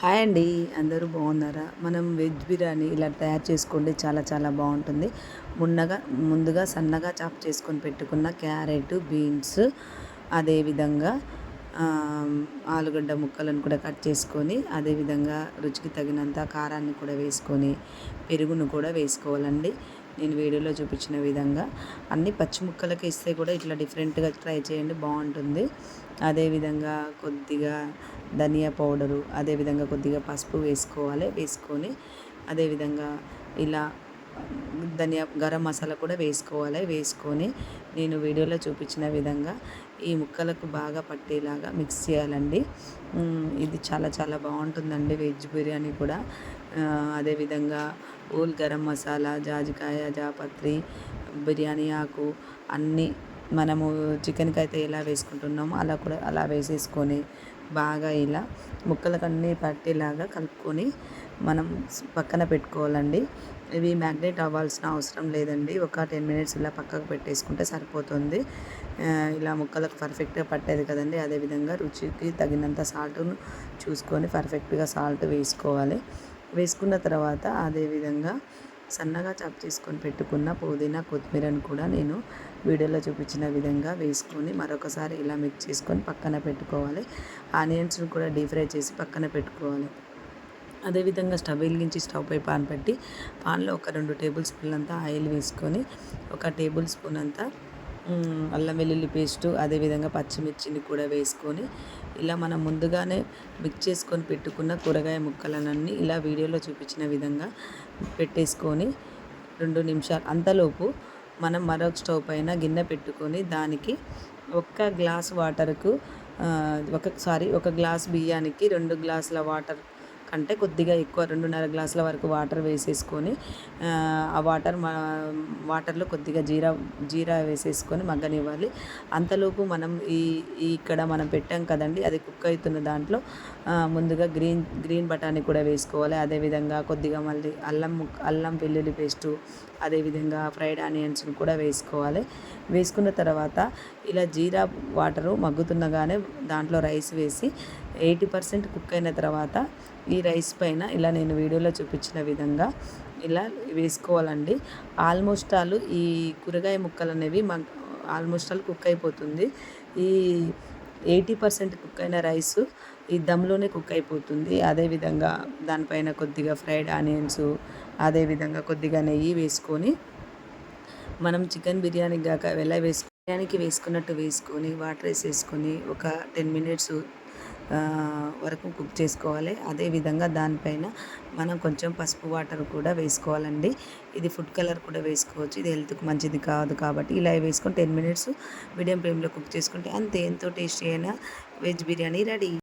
Hi అండి. అందరూ బాగున్నారా? మనం వెజ్ బిర్యానీ ఇలా తయారు చేసుకోండి, చాలా చాలా బాగుంటుంది. మున్నగా ముందుగా సన్నగా చాప్ చేసుకొని పెట్టుకున్న క్యారెట్, బీన్స్, అదేవిధంగా ఆలుగడ్డ ముక్కలను కూడా కట్ చేసుకొని, అదేవిధంగా రుచికి తగినంత కారాన్ని కూడా వేసుకొని, పెరుగును కూడా వేసుకోవాలండి. నేను వీడియోలో చూపించిన విధంగా అన్ని పచ్చి ముక్కలకి ఇస్తే కూడా ఇట్లా డిఫరెంట్గా ట్రై చేయండి, బాగుంటుంది. అదేవిధంగా కొద్దిగా ధనియా పౌడరు, అదేవిధంగా కొద్దిగా పసుపు వేసుకోవాలి. వేసుకొని అదేవిధంగా ఇలా గరం మసాలా కూడా వేసుకోవాలి. వేసుకొని నేను వీడియోలో చూపించిన విధంగా ఈ ముక్కలకు బాగా పట్టేలాగా మిక్స్ చేయాలండి. ఇది చాలా చాలా బాగుంటుందండి వెజ్ బిర్యానీ కూడా. అదేవిధంగా హోల్ గరం మసాలా, జాజికాయ, జాపత్రి, బిర్యానీ ఆకు అన్నీ మనము చికెన్కి అయితే ఎలా వేసుకుంటున్నామో అలా వేసేసుకొని బాగా ఇలా ముక్కలకు అన్నీ పట్టేలాగా కలుపుకొని మనం పక్కన పెట్టుకోవాలండి. ఇవి మ్యాగ్నేట్ అవ్వాల్సిన అవసరం లేదండి. ఒక 10 మినిట్స్ ఇలా పక్కకు పెట్టేసుకుంటే సరిపోతుంది. ఇలా ముక్కలకు పర్ఫెక్ట్గా పట్టేది కదండి. అదేవిధంగా రుచికి తగినంత సాల్ట్ను చూసుకొని పర్ఫెక్ట్గా సాల్ట్ వేసుకోవాలి. వేసుకున్న తర్వాత అదేవిధంగా సన్నగా చాప్ చేసుకొని పెట్టుకున్న పుదీనా, కొత్తిమీరను కూడా నేను వీడియోలో చూపించిన విధంగా వేసుకొని మరొకసారి ఇలా మిక్స్ చేసుకొని పక్కన పెట్టుకోవాలి. ఆనియన్స్ని కూడా డీప్ ఫ్రై చేసి పక్కన పెట్టుకోవాలి. అదేవిధంగా స్టవ్ వెలిగించి స్టవ్ పై పాన్ పెట్టి పాన్లో ఒక 2 టేబుల్ స్పూన్లు అంతా ఆయిల్ వేసుకొని, ఒక టేబుల్ స్పూన్ అంతా అల్లం వెల్లుల్లి పేస్టు, అదేవిధంగా పచ్చిమిర్చిని కూడా వేసుకొని ఇలా మనం ముందుగానే మిక్స్ చేసుకొని పెట్టుకున్న కూరగాయ ముక్కలనన్నీ ఇలా వీడియోలో చూపించిన విధంగా పెట్టేసుకొని 2 నిమిషాలు అంతలోపు మనం మరొక స్టవ్ పైన గిన్నె పెట్టుకొని దానికి ఒక గ్లాస్ వాటర్కు ఒక గ్లాస్ బియ్యానికి 2 గ్లాసుల వాటర్ కంటే కొద్దిగా ఎక్కువ 2.5 గ్లాసుల వరకు వాటర్ వేసేసుకొని ఆ వాటర్లో కొద్దిగా జీరా వేసేసుకొని మగ్గనివ్వాలి. అంతలోపు మనం ఇక్కడ మనం పెట్టాం కదండి, అది కుక్ అవుతున్న దాంట్లో ముందుగా గ్రీన్ బఠానీ కూడా వేసుకోవాలి. అదేవిధంగా కొద్దిగా మళ్ళీ అల్లం వెల్లుల్లి పేస్టు, అదేవిధంగా ఫ్రైడ్ ఆనియన్స్ని కూడా వేసుకోవాలి. వేసుకున్న తర్వాత ఇలా జీరా వాటరు మగ్గుతున్నగానే దాంట్లో రైస్ వేసి 80% కుక్ అయిన తర్వాత ఈ రైస్ పైన ఇలా నేను వీడియోలో చూపించిన విధంగా ఇలా వేసుకోవాలండి. ఆల్మోస్ట్ ఆల్ ఈ కూరగాయ ముక్కలు అనేవి ఆల్మోస్ట్ ఆల్ కుక్ అయిపోతుంది. ఈ 80% కుక్ అయిన రైసు ఈ దమ్లోనే కుక్ అయిపోతుంది. అదేవిధంగా దానిపైన కొద్దిగా ఫ్రైడ్ ఆనియన్స్, అదేవిధంగా కొద్దిగా నెయ్యి వేసుకొని మనం చికెన్ బిర్యానీకి గాక బిర్యానీకి వేసుకున్నట్టు వేసుకొని వాటర్ వేసేసుకొని ఒక 10 మినిట్స్ వరకు కుక్ చేసుకోవాలి. అదేవిధంగా దానిపైన మనం కొంచెం పసుపు వాటర్ కూడా వేసుకోవాలండి. ఇది ఫుడ్ కలర్ కూడా వేసుకోవచ్చు. ఇది హెల్త్కి మంచిది కాదు కాబట్టి ఇలా వేసుకొని 10 మినిట్స్ మీడియం ఫ్లేమ్లో కుక్ చేసుకుంటే అంతే, ఎంతో టేస్టీ అయిన వెజ్ బిర్యానీ రెడీ.